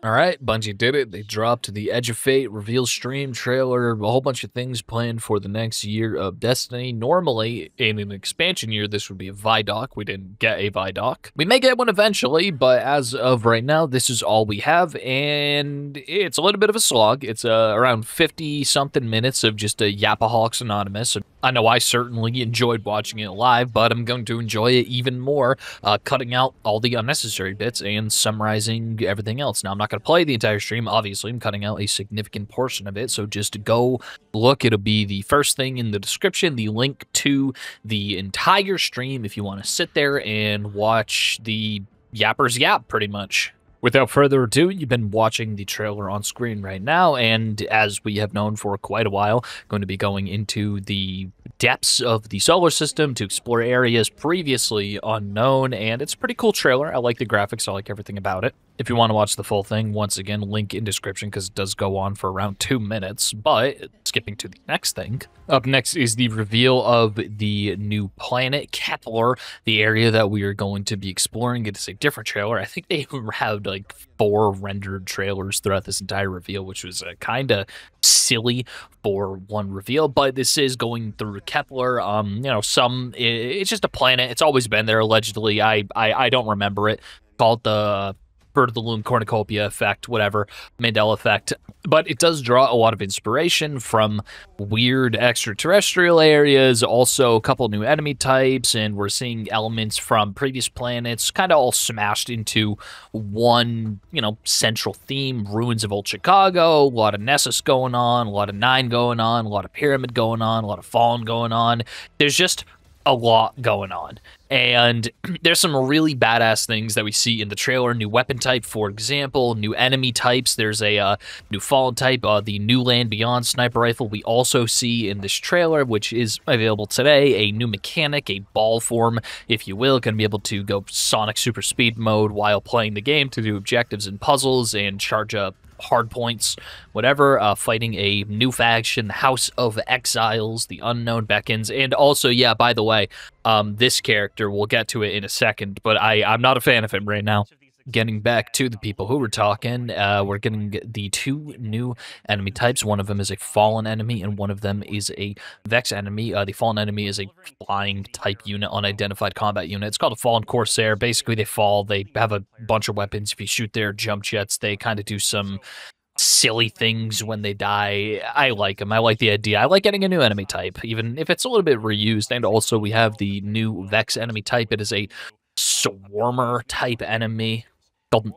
All right, Bungie did it. They dropped the Edge of Fate reveal stream trailer, a whole bunch of things planned for the next year of Destiny. Normally, in an expansion year, this would be a Vidoc. We didn't get a Vidoc. We may get one eventually, but as of right now, this is all we have, and it's a little bit of a slog. It's around 50-something minutes of just a Yapaholics Anonymous. I know I certainly enjoyed watching it live, but I'm going to enjoy it even more, cutting out all the unnecessary bits and summarizing everything else. Now, I'm not going to play the entire stream. Obviously, I'm cutting out a significant portion of it, so just go look. It'll be the first thing in the description, the link to the entire stream if you want to sit there and watch the yappers yap, pretty much. Without further ado, you've been watching the trailer on screen right now, and as we have known for quite a while, going to be going into the depths of the solar system to explore areas previously unknown, and it's a pretty cool trailer. I like the graphics, I like everything about it. If you want to watch the full thing, once again, link in description because it does go on for around 2 minutes, but skipping to the next thing. Up next is the reveal of the new planet, Kepler, the area that we are going to be exploring. It is a different trailer. I think they had like 4 rendered trailers throughout this entire reveal, which was kind of silly for one reveal, but this is going through Kepler. It's just a planet. It's always been there, allegedly. I don't remember it. Called the Bird of the Loom cornucopia effect, whatever, Mandela effect. But it does draw a lot of inspiration from weird extraterrestrial areas, also a couple new enemy types, and we're seeing elements from previous planets kind of all smashed into one, central theme. Ruins of old Chicago, a lot of Nessus going on, a lot of Nine going on, a lot of Pyramid going on, a lot of Fallen going on. There's just a lot going on, and there's some really badass things that we see in the trailer. New weapon type, for example, new enemy types. There's a new Fallen type, the New Land Beyond sniper rifle we also see in this trailer, which is available today. A new mechanic, a ball form, if you will, going to be able to go Sonic super speed mode while playing the game to do objectives and puzzles and charge up hard points, whatever, fighting a new faction, the House of Exiles, the Unknown Beckons, and also, yeah, by the way, this character, we'll get to it in a second, but I'm not a fan of him right now. Getting back to the people who were talking, we're getting the 2 new enemy types. One of them is a Fallen enemy, and one of them is a Vex enemy. The Fallen enemy is a flying type unit, unidentified combat unit. It's called a Fallen Corsair. Basically, they fall. They have a bunch of weapons. If you shoot their jump jets, they kind of do some silly things when they die. I like them. I like the idea. I like getting a new enemy type, even if it's a little bit reused. And also, we have the new Vex enemy type. It is a Swarmer type enemy called an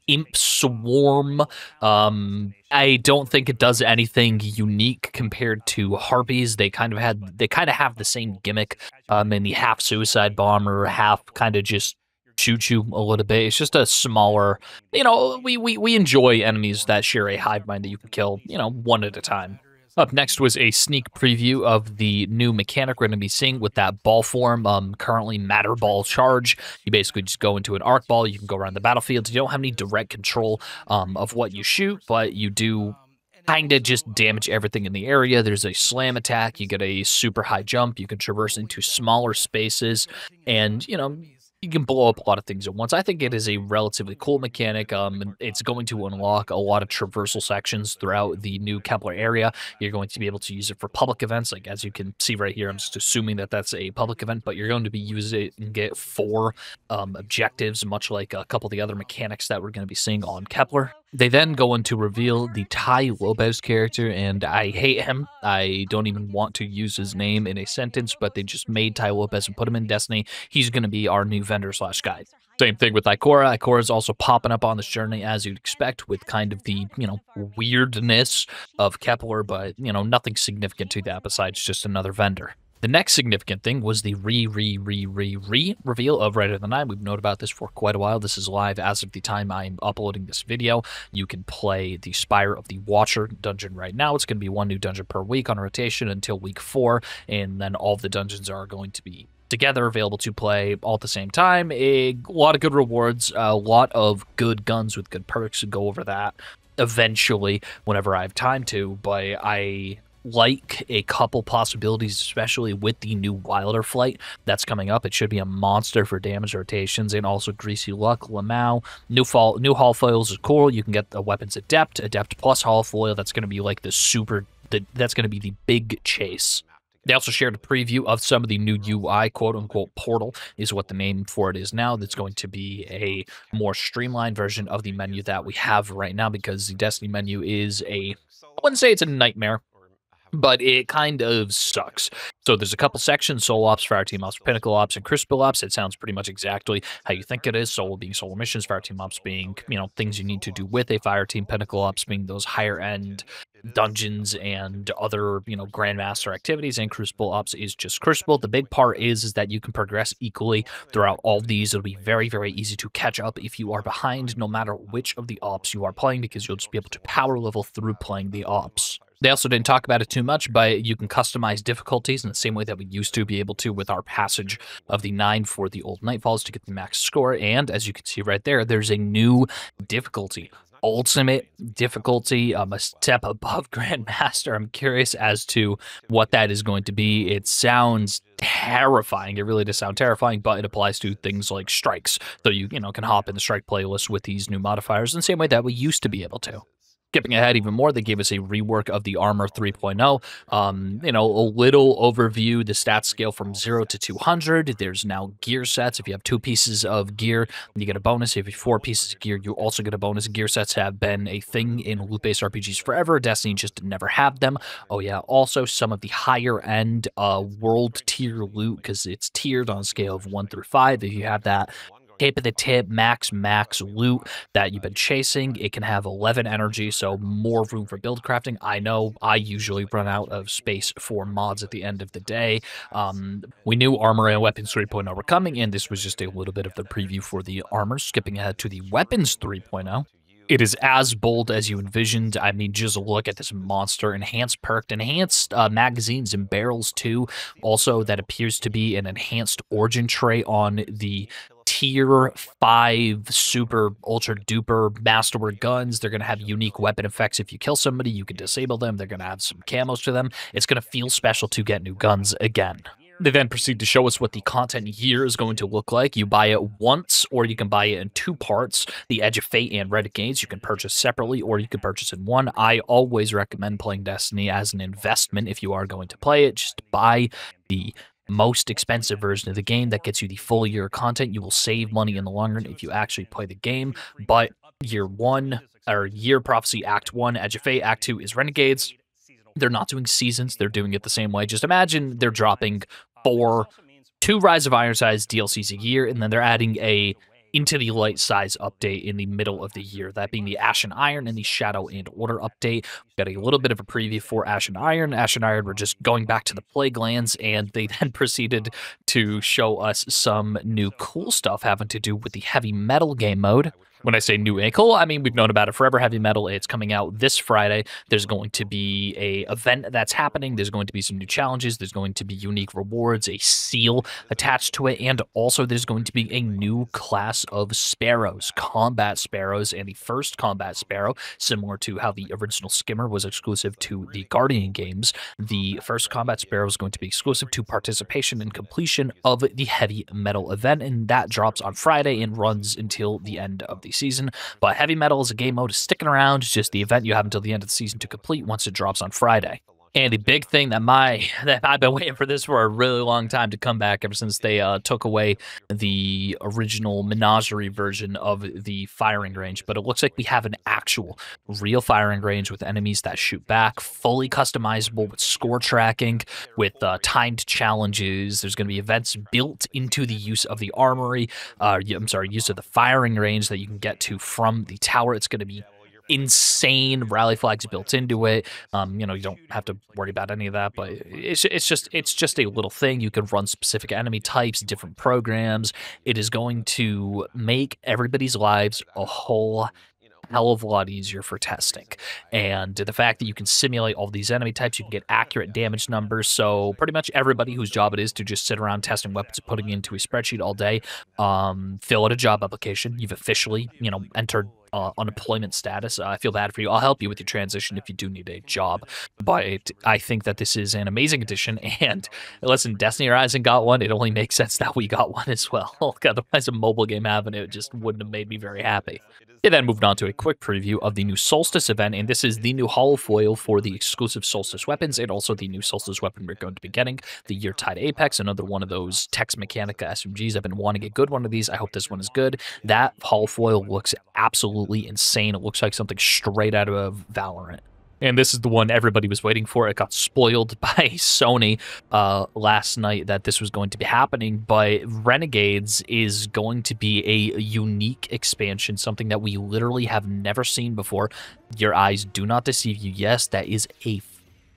Imp Swarm. I don't think it does anything unique compared to Harpies. They kind of have the same gimmick. In the half suicide bomber, half kind of just shoot you a little bit. It's just a smaller, we enjoy enemies that share a hive mind that you can kill, one at a time. Up next was a sneak preview of the new mechanic we're going to be seeing with that ball form, currently Matter Ball Charge. You basically just go into an arc ball. You can go around the battlefield. You don't have any direct control of what you shoot, but you do kind of just damage everything in the area. There's a slam attack. You get a super high jump. You can traverse into smaller spaces, and, you can blow up a lot of things at once. I think it is a relatively cool mechanic. It's going to unlock a lot of traversal sections throughout the new Kepler area. You're going to be able to use it for public events, like as you can see right here. I'm just assuming that that's a public event, but you're going to be using it and get 4 objectives, much like a couple of the other mechanics that we're going to be seeing on Kepler. They then go on to reveal the Tai Lopez character, and I hate him. I don't even want to use his name in a sentence, but they just made Tai Lopez and put him in Destiny. He's going to be our new vendor/guide. Same thing with Ikora. Ikora is also popping up on this journey, as you'd expect, with kind of the, weirdness of Kepler, but, nothing significant to that besides just another vendor. The next significant thing was the reveal of Red of the Nine. We've known about this for quite a while. This is live as of the time I'm uploading this video. You can play the Spire of the Watcher dungeon right now. It's going to be 1 new dungeon per week on rotation until week 4, and then all of the dungeons are going to be together, available to play all at the same time. A lot of good rewards, a lot of good guns with good perks. Go over that eventually whenever I have time to, but I like a couple possibilities, especially with the new Wilder flight that's coming up. It should be a monster for damage rotations, and also Greasy Luck, Lamau. New Hall foils is cool. You can get the weapons Adept plus Hall foil. That's going to be like that's going to be the big chase. They also shared a preview of some of the new UI, quote unquote, Portal is what the name for it is now. That's going to be a more streamlined version of the menu that we have right now, because the Destiny menu is I wouldn't say it's a nightmare, but it kind of sucks. So there's a couple sections: Soul Ops, Fire Team Ops, Pinnacle Ops, and Crucible Ops. It sounds pretty much exactly how you think it is. Soul being solar missions, Fire Team Ops being, things you need to do with a fire team, Pinnacle Ops being those higher end dungeons and other, Grandmaster activities, and Crucible Ops is just Crucible. The big part is that you can progress equally throughout all of these. It'll be very, very easy to catch up if you are behind, no matter which of the ops you are playing, because you'll just be able to power level through playing the ops. They also didn't talk about it too much, but you can customize difficulties in the same way that we used to be able to with our passage of the 9 for the old Nightfalls to get the max score. And as you can see right there, there's a new difficulty. Ultimate difficulty, a step above Grandmaster. I'm curious as to what that is going to be. It sounds terrifying. It really does sound terrifying, but it applies to things like strikes. So you can hop in the strike playlist with these new modifiers in the same way that we used to be able to. Skipping ahead even more, they gave us a rework of the Armor 3.0. A little overview, the stats scale from 0 to 200. There's now gear sets. If you have 2 pieces of gear, you get a bonus. If you have 4 pieces of gear, you also get a bonus. Gear sets have been a thing in loot-based RPGs forever. Destiny just never have them. Oh yeah, also some of the higher end world tier loot, because it's tiered on a scale of 1 through 5. If you have that Cape of the Tip, max loot that you've been chasing, it can have 11 energy, so more room for build crafting. I know I usually run out of space for mods at the end of the day. We knew Armor and Weapons 3.0 were coming, and this was just a little bit of the preview for the Armor. Skipping ahead to the Weapons 3.0. It is as bold as you envisioned. I mean, just look at this monster. Enhanced perked, enhanced magazines and barrels too. Also, that appears to be an enhanced origin tray on the tier 5 super ultra duper masterwork guns. They're going to have unique weapon effects. If you kill somebody, you can disable them. They're going to have some camos to them. It's going to feel special to get new guns again. They then proceed to show us what the content year is going to look like. You buy it once, or you can buy it in 2 parts. The Edge of Fate and Renegades you can purchase separately, or you can purchase in one. I always recommend playing Destiny as an investment if you are going to play it. Just buy the most expensive version of the game that gets you the full year content. You will save money in the long run if you actually play the game. But Year Prophecy Act 1, Edge of Fate, Act 2 is Renegades. They're not doing seasons. They're doing it the same way. Just imagine they're dropping 2 Rise of Iron size DLCs a year, and then they're adding a Into the Light size update in the middle of the year, that being the Ash and Iron and the Shadow and Order update. We got a little bit of a preview for Ash and Iron. Ash and Iron were just going back to the Plague Lands, and they then proceeded to show us some new cool stuff having to do with the heavy metal game mode. When I say new and cool, I mean we've known about it forever. Heavy Metal, it's coming out this Friday. There's going to be a event that's happening. There's going to be some new challenges. There's going to be unique rewards, a seal attached to it, and also there's going to be a new class of sparrows, combat sparrows, and the first combat sparrow, similar to how the original Skimmer was exclusive to the Guardian games. The first combat sparrow is going to be exclusive to participation and completion of the Heavy Metal event, and that drops on Friday and runs until the end of the season. But Heavy Metal as a game mode is sticking around. It's just the event you have until the end of the season to complete once it drops on Friday. And the big thing that I've been waiting for this for a really long time to come back, ever since they took away the original Menagerie version of the firing range. But it looks like we have an actual real firing range with enemies that shoot back, fully customizable with score tracking, with timed challenges. There's going to be events built into the use of the armory. Use of the firing range that you can get to from the tower. It's going to be insane. Rally flags built into it. You don't have to worry about any of that, but it's just a little thing. You can run specific enemy types, different programs. It is going to make everybody's lives a whole hell of a lot easier for testing. And the fact that you can simulate all these enemy types, you can get accurate damage numbers. So pretty much everybody whose job it is to just sit around testing weapons and putting it into a spreadsheet all day, fill out a job application. You've officially, entered unemployment status. I feel bad for you. I'll help you with your transition if you do need a job. But I think that this is an amazing addition. And listen, Destiny Rising got one. It only makes sense that we got one as well. Otherwise, a mobile game having it just wouldn't have made me very happy. It then moved on to a quick preview of the new Solstice event, and this is the new holofoil for the exclusive Solstice weapons, and also the new Solstice weapon we're going to be getting, the Yeartide Apex, another one of those Tex Mechanica SMGs. I've been wanting a good one of these. I hope this one is good. That holofoil looks absolutely insane. It looks like something straight out of Valorant. And this is the one everybody was waiting for. It got spoiled by Sony last night that this was going to be happening, but Renegades is going to be a unique expansion, something that we literally have never seen before. Your eyes do not deceive you. Yes, that is a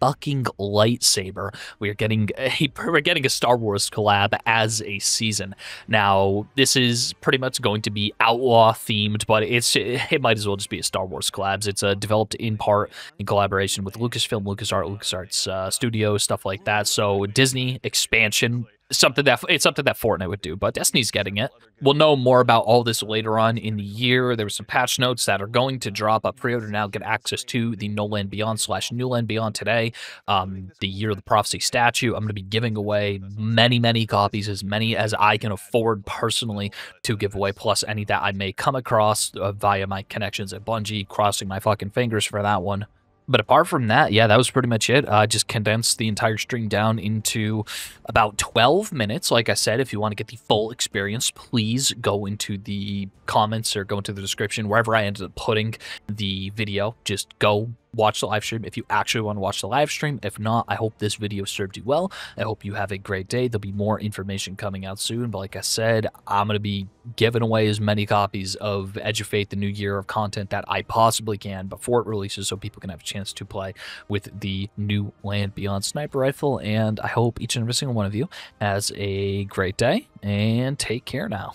fucking lightsaber. We're getting a Star Wars collab as a season. Now, this is pretty much going to be outlaw themed, but it might as well just be a Star Wars collabs. It's developed in part in collaboration with Lucasfilm, LucasArts Studios, stuff like that. So Disney expansion. It's something that Fortnite would do, but Destiny's getting it. We'll know more about all this later on in the year. There were some patch notes that are going to drop up. Pre-order now, get access to the No Land Beyond / New Land Beyond today. The Year of the Prophecy statue. I'm going to be giving away many copies, as many as I can afford personally to give away, plus any that I may come across via my connections at Bungie. Crossing my fucking fingers for that one. But apart from that, yeah, that was pretty much it. Just condensed the entire stream down into about 12 minutes. Like I said, if you want to get the full experience, please go into the comments or go into the description, wherever I ended up putting the video. Just go watch the live stream if you actually want to watch the live stream. If not, I hope this video served you well. I hope you have a great day. There'll be more information coming out soon, but like I said, I'm going to be giving away as many copies of Edge of Fate, the new year of content, that I possibly can before it releases, so people can have a chance to play with the new Land Beyond sniper rifle. And I hope each and every single one of you has a great day, and take care now.